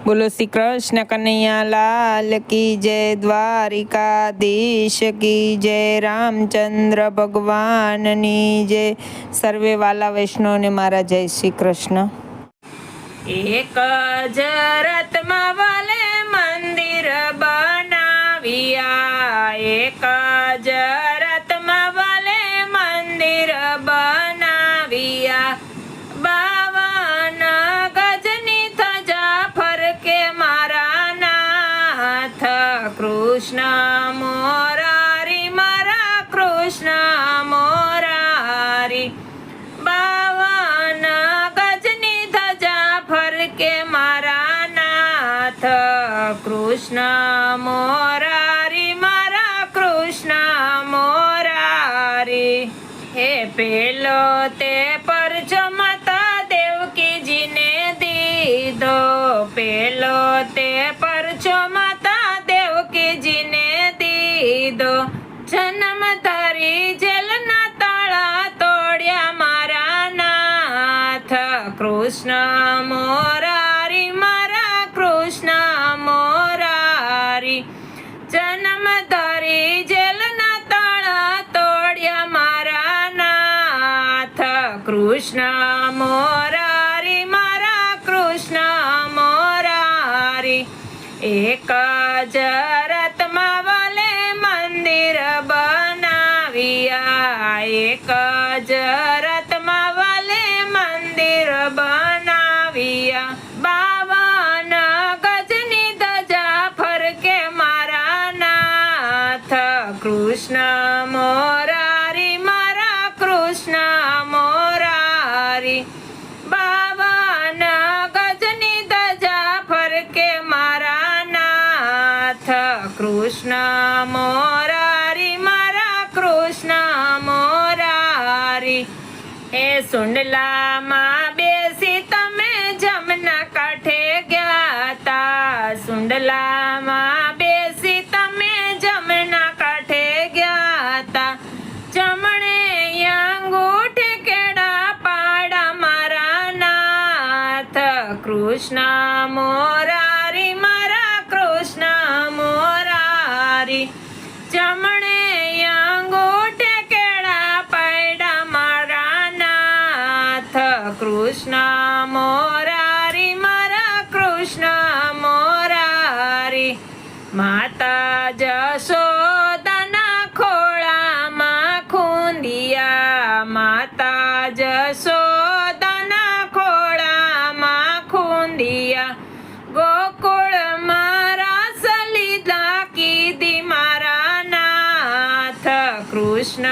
બોલો શ્રી કૃષ્ણ કનૈયા લાલ કી જય, દ્વારિકાધીશ કી જય, રામચંદ્ર ભગવાનની જય. સર્વે વાલા વૈષ્ણવને મારા જય શ્રી કૃષ્ણ. એક જ રથમાં વાલે મંદિર બનાવ્યા, એક જ રથમાં વાલે મંદિર બનાવ્યા. 52 ગજની ધજા ફરકે મારા નાથ, કૃષ્ણ મોરારી મારા કૃષ્ણ મોરારી. 52 ગજની ધજા ફરકે મારા નાથ, કૃષ્ણ મોરારી મારા કૃષ્ણ મોરારી. હે પેલો તે પરચો માતા દેવકીજીને દીધો, પેલો તે પરચો માતા દેવકીજીને દીધો. જન્મ ધરી જેલના તાળા તોડ્યા મારા નાથ, કૃષ્ણ મોરારી મારા કૃષ્ણ મોરારી. જન્મ ધરી જેલના તાળા તોડ્યા મારા નાથ, કૃષ્ણ મોરારી મારા કૃષ્ણ મોરારી. એક જ રથમાં વાલે મંદિર બનાવ્યા, એક જ રથમાં વાલે મંદિર બનાવ્યા. 52 ગજની ધજા ફરકે મારા નાથ, કૃષ્ણ મોરારી મારા કૃષ્ણ મોરારી. 52 ગજની ધજા ફરકે મારા નાથ, કૃષ્ણ મોરારી મારા કૃષ્ણ મોરારી. એ સુંડલામાં બેસી તમે જમના કાંઠે ગયા તા, સુંડલામાં બેસી તમે જમના કાંઠે ગયા તા. જમણે અંગૂઠે કેળા પાડા મારા નાથ, કૃષ્ણ મોરારી મારા કૃષ્ણ મોરારી. જમણે અંગૂઠે કેળા પાડા મારા નાથ, કૃષ્ણ મોરારી મારા કૃષ્ણ મોરારી. માતા જશોદાના ખોળામાં ખૂંદિયા, માતા જશોદાના ખોળામાં ખૂંદિયા. ગોકુળમાં રાસ લીલા કીધી મારા નાથ, કૃષ્ણ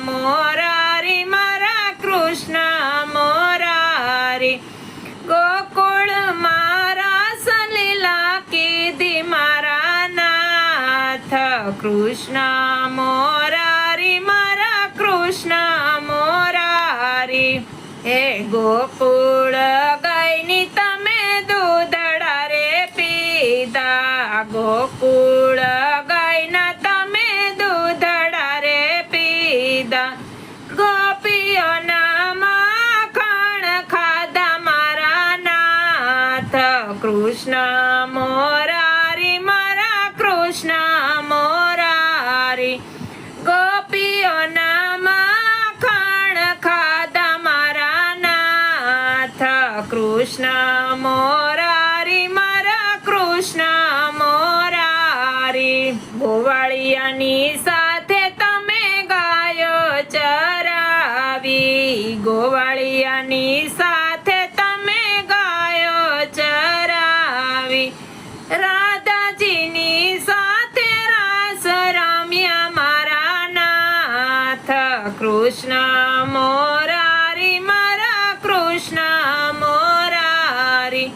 મોરારી મારા કૃષ્ણ મોરારી. ગોકુળમાં રાસ લીલા કીધી મારા નાથ, કૃષ્ણ મોરારી મારા કૃષ્ણ મોરારી. હે ગોકુળ ગાયની તમે દૂધડા રે પીધા, ગોકુળ ગાયના તમે દૂધડા રે પીધા. ગોપીઓના માખણ ખાધા મારા નાથ, કૃષ્ણ મોરારી મારા કૃષ્ણ મોરારી. ગોપીઓના માખણ ખાધા મારા નાથ, કૃષ્ણ મોરારી મારા કૃષ્ણ મોરારી. ગોવાળિયાની સાથે તમે ગાયો ચરાવી, ગોવાળિયાની સાથે તમે ગાયો ચરાવી. રાધાજીની સાથે રાસ રમ્યા મારા નાથ, કૃષ્ણ મોરારી મારા કૃષ્ણ મોરારી.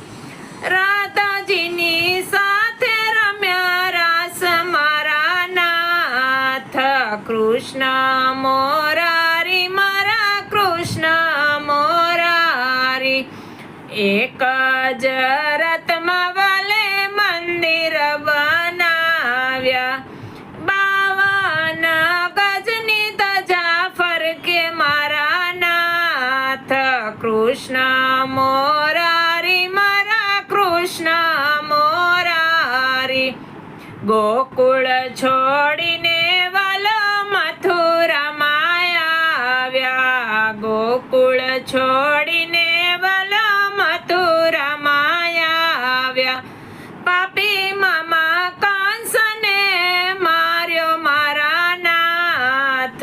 રાધાજીની સાથે રમ્યા રાસ મારા નાથ, કૃષ્ણ મોરારી મારા કૃષ્ણ મોરારી. એક જ રથમાં વાલે મંદિર બનાવ્યા, 52 ગજની ધજા ફરકે મારા નાથ, કૃષ્ણ મોરારી મારા કૃષ્ણ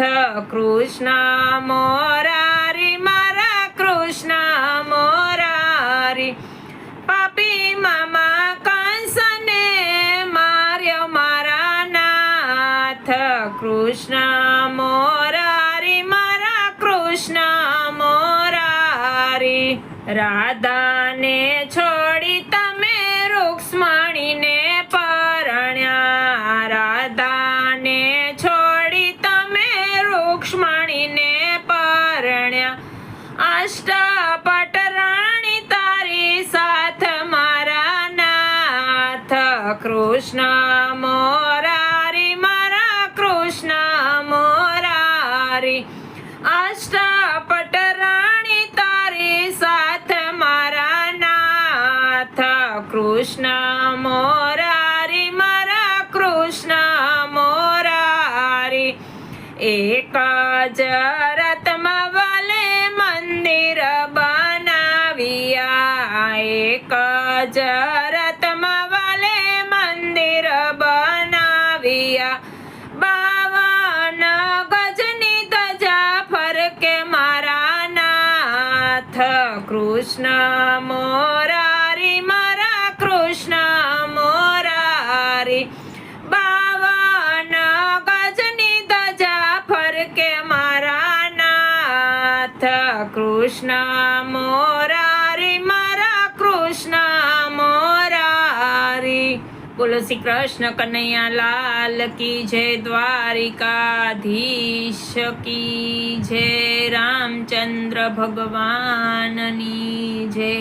કૃષ્ણ મોરારી મારા કૃષ્ણ મોરારી પાપી મામા કંસને માર્યો મારા નાથ કૃષ્ણ મોરારી મારા કૃષ્ણ મોરારી રાધાને છોડી તમે રૂક્ષ્મણીને પરણ્યા રાધાને છોડી તમે રૂક્ષ્મણીને પરણ્યા અષ્ટપટ રાણી તારી સાથ મારા નાથ કૃષ્ણ મોરારી મારા કૃષ્ણ મોરારી અષ્ટપટ રાણી તારી સાથ મારા નાથ કૃષ્ણ મોરારી મારા કૃષ્ણ મોરારી એક જ રથમાં વાલે મંદિર બનાવ્યા એક જ રથમાં વાલે મંદિર બનાવ્યા 52 ગજની ધજા ફરકે મારા નાથ કૃષ્ણ મોરારી મારા કૃષ્ણ મોરારી 52 ગજની ધજા ફરકે મારા નાથ કૃષ્ણ મોરારી મારા કૃષ્ણ મોરારી બોલો શ્રી કૃષ્ણ કનૈયા લાલ કી જય દ્વારિકાધીશ કી જય રામચંદ્ર ભગવાનની જય